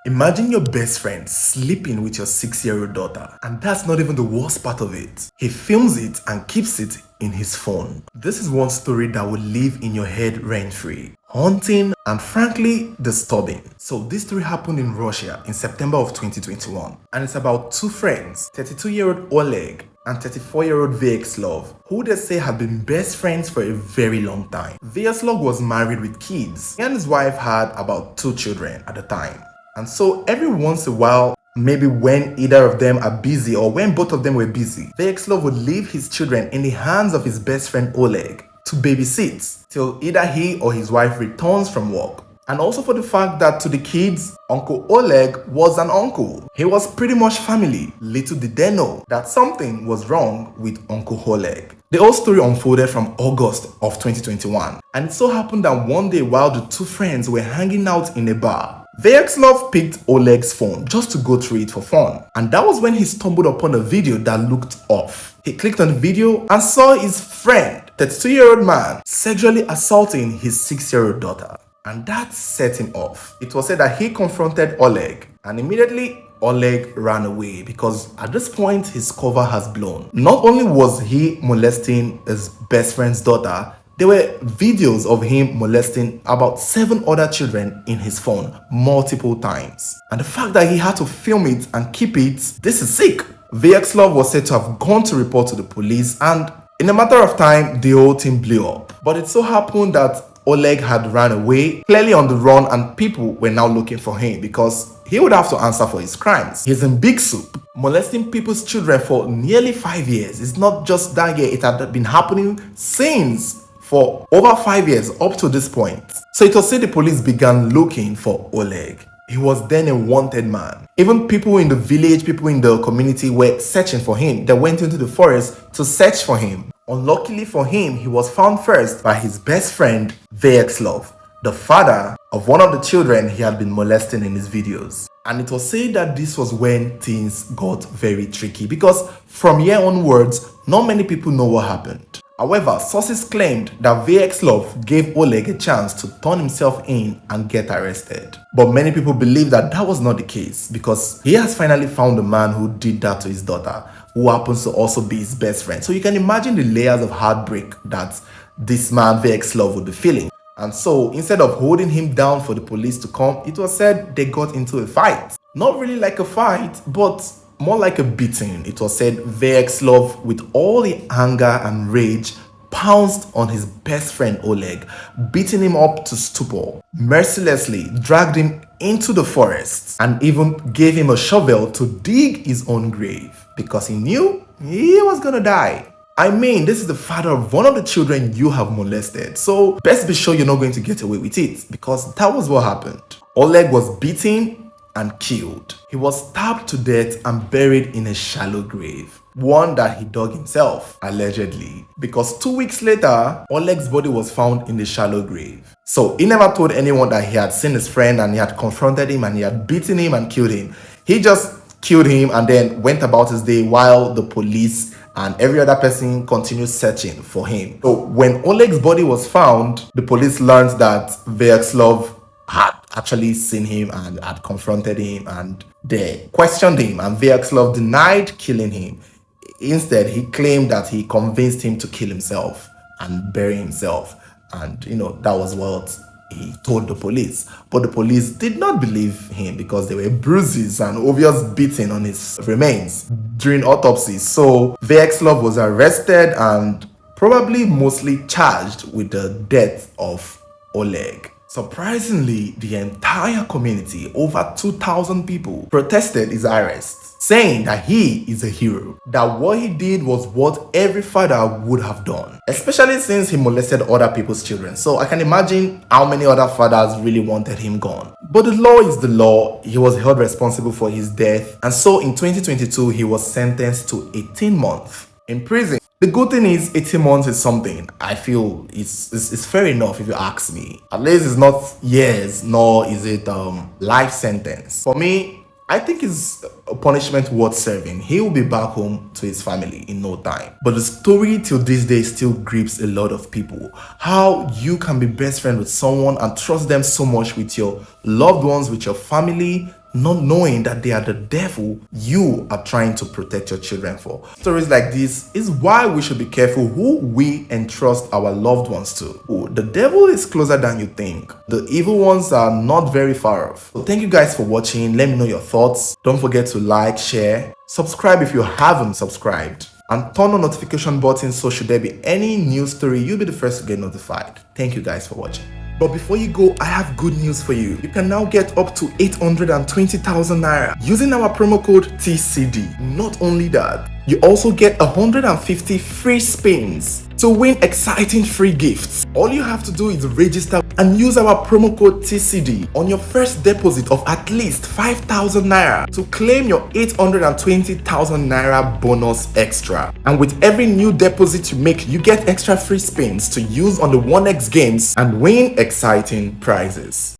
Imagine your best friend sleeping with your 6-year-old daughter, and that's not even the worst part of it. He films it and keeps it in his phone. This is one story that will live in your head rent-free, haunting and frankly disturbing. So this story happened in Russia in September of 2021, and it's about two friends, 32-year-old Oleg and 34-year-old Vyacheslav, who they say have been best friends for a very long time. Vyacheslav was married with kids. He and his wife had about 2 children at the time. And so every once in a while, maybe when either of them are busy or when both of them were busy, Vyacheslav would leave his children in the hands of his best friend Oleg to babysit till either he or his wife returns from work. And also for the fact that to the kids, Uncle Oleg was an uncle. He was pretty much family. Little did they know that something was wrong with Uncle Oleg. The whole story unfolded from August of 2021. And it so happened that one day while the two friends were hanging out in a bar, Vyacheslav picked Oleg's phone just to go through it for fun. And that was when he stumbled upon a video that looked off. He clicked on the video and saw his friend, 32-year-old man, sexually assaulting his 6-year-old daughter. And that set him off. It was said that he confronted Oleg, and immediately Oleg ran away because at this point his cover has blown. Not only was he molesting his best friend's daughter, there were videos of him molesting about 7 other children in his phone multiple times. And the fact that he had to film it and keep it, this is sick. Vyacheslav was said to have gone to report to the police, and in a matter of time, the whole thing blew up. But it so happened that Oleg had run away, clearly on the run, and people were now looking for him because he would have to answer for his crimes. He's in big soup, molesting people's children for nearly 5 years. It's not just that year, it had been happening since for over 5 years up to this point. So it was said the police began looking for Oleg. He was then a wanted man. Even people in the village, people in the community were searching for him. They went into the forest to search for him. Unluckily for him, he was found first by his best friend, Vyacheslav, the father of one of the children he had been molesting in his videos. And it was said that this was when things got very tricky because from here onwards, not many people know what happened. However, sources claimed that Vyacheslav gave Oleg a chance to turn himself in and get arrested. But many people believe that that was not the case because he has finally found the man who did that to his daughter, who happens to also be his best friend. So you can imagine the layers of heartbreak that this man Vyacheslav would be feeling. And so instead of holding him down for the police to come, it was said they got into a fight. Not really like a fight, but more like a beating. It was said Vyacheslav, with all the anger and rage, pounced on his best friend Oleg, beating him up to stupor, mercilessly dragged him into the forest, and even gave him a shovel to dig his own grave because he knew he was gonna die. I mean, this is the father of one of the children you have molested, so best be sure you're not going to get away with it because that was what happened. Oleg was beaten and killed. He was stabbed to death and buried in a shallow grave, one that he dug himself, allegedly, because 2 weeks later, Oleg's body was found in the shallow grave. So he never told anyone that he had seen his friend and he had confronted him and he had beaten him and killed him. He just killed him and then went about his day while the police and every other person continued searching for him. So when Oleg's body was found, the police learned that Vyacheslav had actually seen him and had confronted him, and they questioned him, and Vyacheslav denied killing him. Instead, he claimed that he convinced him to kill himself and bury himself, and that was what he told the police. But the police did not believe him because there were bruises and obvious beating on his remains during autopsy. So Vyacheslav was arrested and probably mostly charged with the death of Oleg. Surprisingly, the entire community, over 2,000 people, protested his arrest, saying that he is a hero, that what he did was what every father would have done, especially since he molested other people's children. So I can imagine how many other fathers really wanted him gone. But the law is the law. He was held responsible for his death, and so in 2022, he was sentenced to 18 months in prison. The good thing is 18 months is something I feel it's fair enough if you ask me. At least it's not years, nor is it life sentence. For me, I think it's a punishment worth serving. He will be back home to his family in no time. But the story till this day still grips a lot of people. How you can be best friend with someone and trust them so much with your loved ones, with your family, not knowing that they are the devil you are trying to protect your children for. Stories like this is why we should be careful who we entrust our loved ones to. Oh, the devil is closer than you think. The evil ones are not very far off. So thank you guys for watching. Let me know your thoughts. Don't forget to like, share, subscribe if you haven't subscribed, and turn on notification button so should there be any new story, you'll be the first to get notified. Thank you guys for watching. But before you go, I have good news for you. You can now get up to 820,000 naira using our promo code TCD. Not only that, you also get 150 free spins to win exciting free gifts. All you have to do is register and use our promo code TCD on your first deposit of at least 5,000 naira to claim your 820,000 naira bonus extra. And with every new deposit you make, you get extra free spins to use on the 1x games and win exciting prizes.